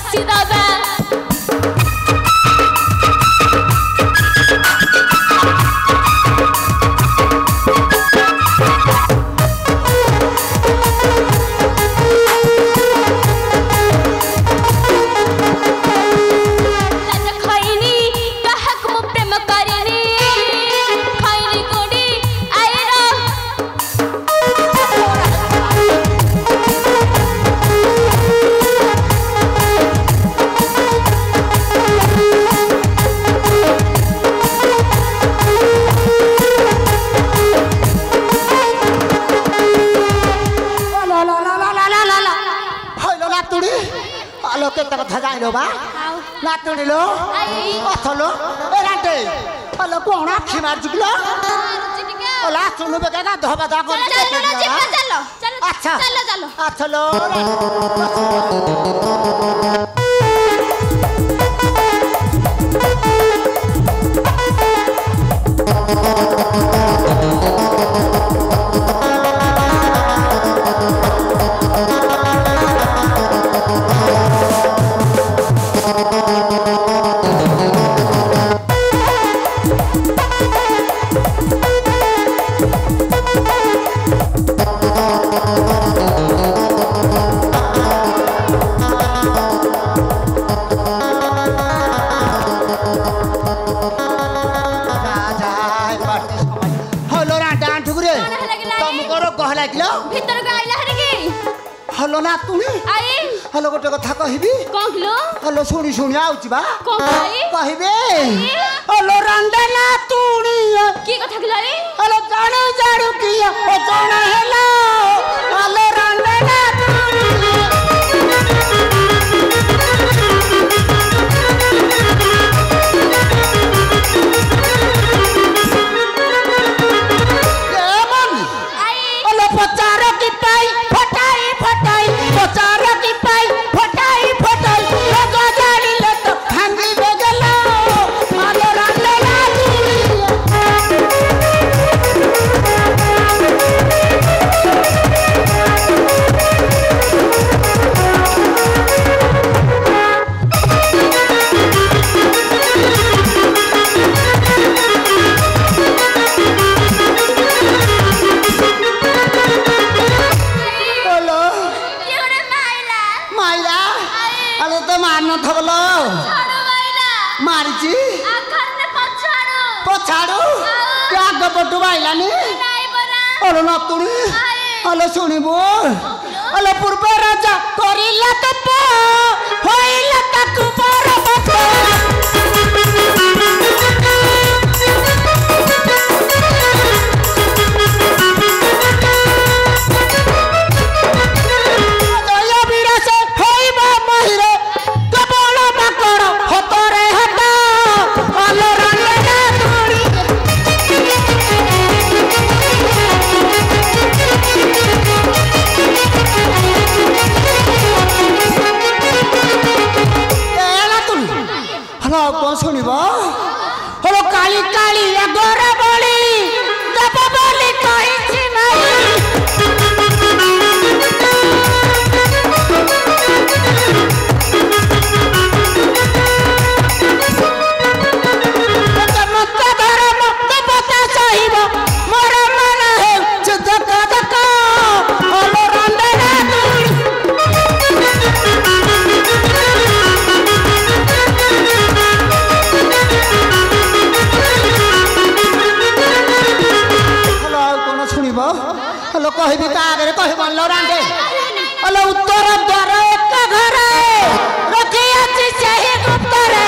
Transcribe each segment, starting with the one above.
कसी दबा नातुडीलो अथलो ए राटे हलो कोण आखी मार जुगलो ओला सुनु बेगा धबा धा कर चलो चलो अच्छा चलो चलो अथलो हलो ना तुनी आई हलो गोटे कथा कहबी कोन किलो हलो सुनी सुनी आउची बा कोन भाई कहबे हलो रंडा ना तुनी की कथा किलो रे हलो जाणू जाणू की ओ जाना हेलो हलो रंडा ना तुनी ये मन आई हलो पचार की पाई मारिची पछाड़ू क्या गपटू बाइलानी अलो नतुनी अलो सुनिबो अलो पूर्व राजा करिला तप होइला ताकु परबत सुनिब हलो काली काली अगोर बड़ी दब बोली कहिछि हलो कहबी का आगे कहब लरांडे हलो उत्तर द्वार एक घरे रखी अछि सही गुप्तरे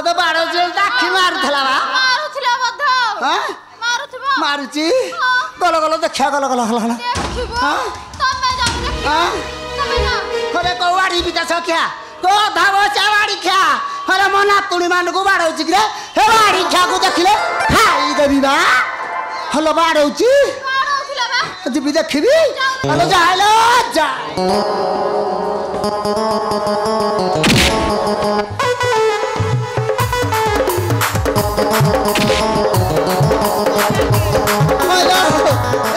तो बाड़ो जेल दाखी मारुथला बा मारुथला बधा हां मारुथबो मारुची गलो गलो देखिया गलो गलो गलो हां तमे जाऊ देखियो हां तमे ना खरे कौवाड़ी बिता सख्या को धावो चावाड़ी ख्या अरे मना तुणी मान को बाड़ौची रे हे बाड़ी ख्या को देखिले खाई देबी बा हलो बाड़ौची मारुथला बा जीबी देखिबी हलो जालो जा हेलो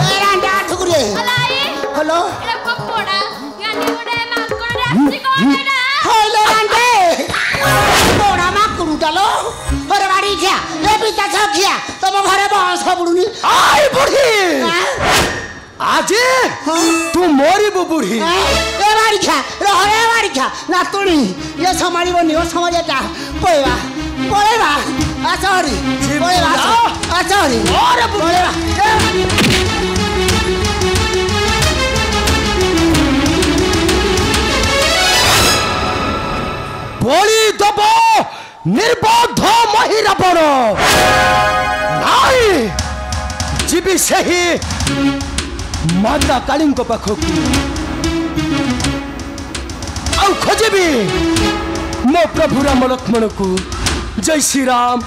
ए रांडा ठुकुरे हेलो एला पकोड़ा गानी गोडे माकोड़ा आसी कोडा हेलो रांडे बोड़ा मा कुरुटालो अरे बाड़ी ख्या ए बिता सख्या तुम घरे बस बुडुनी आई बुढ़ी आज तू मोरी बुढ़ी ए बाड़ी ख्या रे बाड़ी ख्या ना तुणी ये समारी बनी ओ समारियाटा पळेवा पळेवा आ सॉरी पळेवा आ सॉरी अरे पळेवा বলি দেব নির্বদ্ধ মহিরাপণ নাই ଯିବି ସେହି ମାତା କାଳୀଙ୍କ ପାଖକୁ ଆଉ ଖୋଜିବି ମୋ ପ୍ରଭୁ ରାମ ଲକ୍ଷ୍ମଣକୁ ଜୟ ଶ୍ରୀରାମ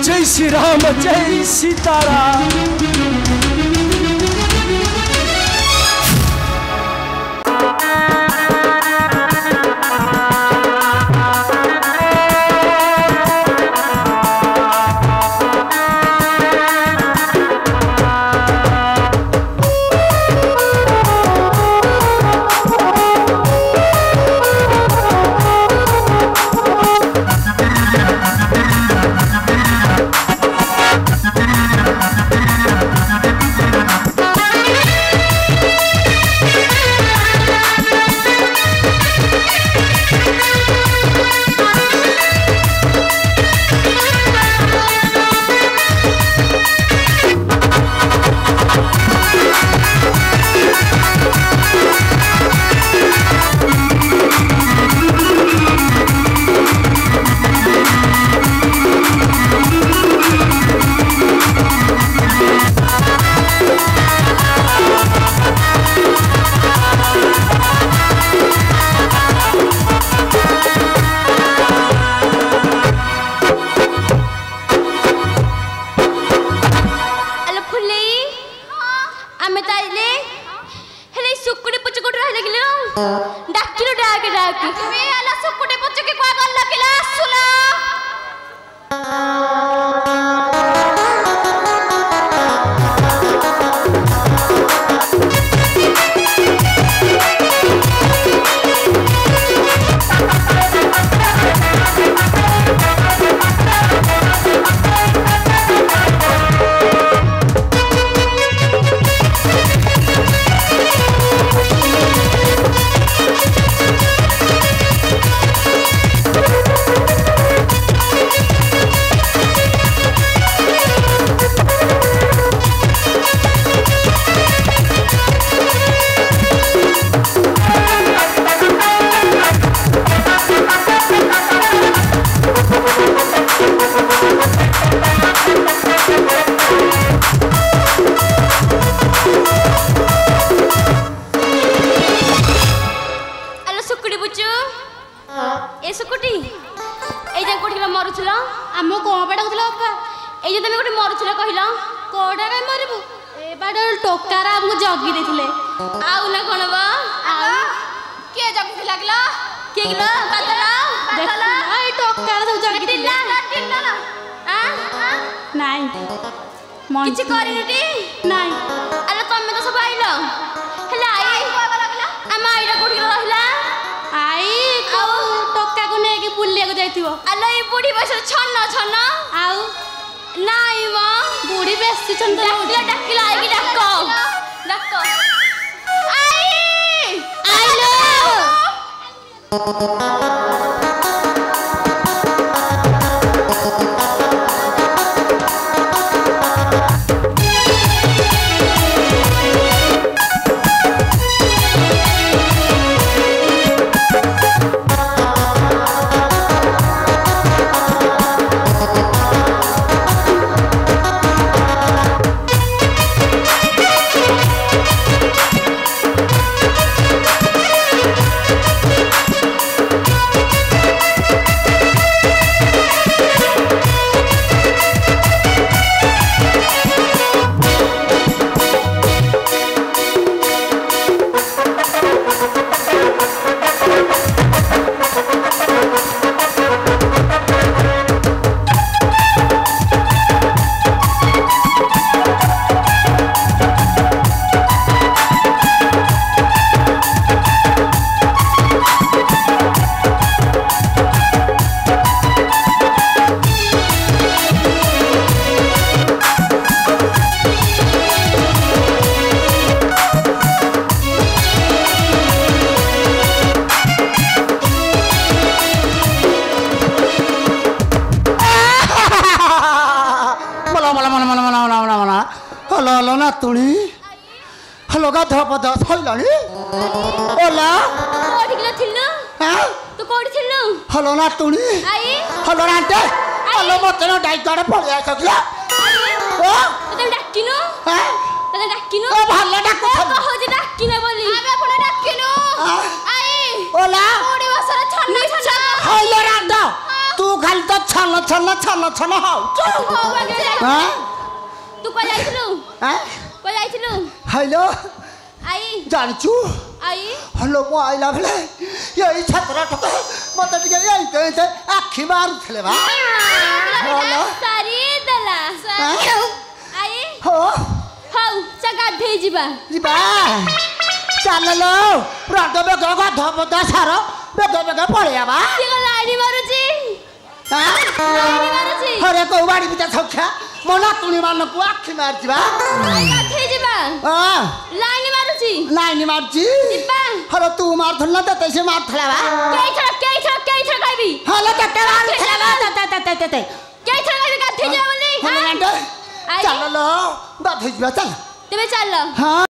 ଜୟ ଶ୍ରୀରାମ ଜୟ ସୀତାରାମ डाकिलो डाके डाके तुम्ही आला सुकुटे पुचके काय गल्ला केला सुला किछि करिनटी नाही अरे तमे तो सब आइलो हला आई कोबा लागला हम आइरा कोठी रहला आई को टक्का को नेकी बुलिया को जाइथिबो अलो ई बुढी बस छन्न छन्न आउ नाही म बुढी बेसी छन डाकिला आई की डाको डाको आई आइलो ଭଲ ମନ ମନ ମନ ମନ ମନ ମନ ହଲ ହଲ ନାତୁଣୀ ହଲ ଗାଧୁଆ ପାଧୁଆ ସଇଲାଣି ଓଲା କୋଉଠିକି ଥିଲୁ ତୁ କୋଉଠି ଥିଲୁ ହଲ ନାତୁଣୀ ଆଇ ହଲ ରାଣ୍ଟେ ହଲ ମତେ ନା ଡାଇତାଡେ ପଳେଇ ଆସିଲା ଓ ତତେ ଡାକିନୁ ତତେ ଡାକିନୁ ଓ ଭଲ ଡାକୁ କହୁଛି ଡାକିନା ବୋଲି ଆମେ ଆପଣ ଡାକିନୁ ଆଇ ଓଲା 20 ବର୍ଷର ଛନ୍ନ ଛନ୍ନ ହଲ ରାଣ୍ଟ ତୁ ଖାଲି ତ ଛନ ଛନ ଛନ ଛନ ହଉଛୁ ତୁ କୁଆ ଯାଇଥିଲୁ କୁଆ ଯାଇଥିଲୁ ହାଇଲୋ ଆଇ ଜାଣିଛୁ ଆଇ ହଲୋ ମୁଁ ଆଇଲା ବେଳେ ଏଇ ଛାତ୍ର ମତେ ଟିକେ ଏଇତେ ଆଖି ମାରୁଥିଲେ ବା ହଲୋ ସାରି ଦେଲା ଆଇ ହୋ ହଉ ଚା ଗାଧେଇ ଯିବା ଯିବା ଚାଲଲୋ ରାଣ୍ଡ ବେଗ ଗାଧୁଆ ପାଧୁଆ ସାର ବେଗ ବେଗ ପଳେଇବା ସିଏ ଲାଇନି ମାରୁଛି ଲାଇନି ମାରୁଛି ହରେ କୋଉ ବାଡ଼ି ପିତା ସଖ୍ୟା ମୋ ନାତୁଣୀ ମାନଙ୍କୁ ଆଖି ମାରିଯିବା ଗାଧେଇ ଯିବା ଲାଇନି ମାରୁଛି ଲାଇନି ମାରୁଛି ଯିବା ହରେ ତୁ ମାରୁଥିଲୁ ନା ତତେ ସେ ମାରୁଥିଲା ବା କେଇଥର କହିବି ହଲେ କେତେ ମାରୁଥିଲା ବା କେଇଥର କହିବି ଗାଧେଇ ଯିବା ବୋଲି ଚାଲଲୋ ଗାଧେଇ ଯିବା ଚାଲ ତେବେ ଚାଲ ହଁ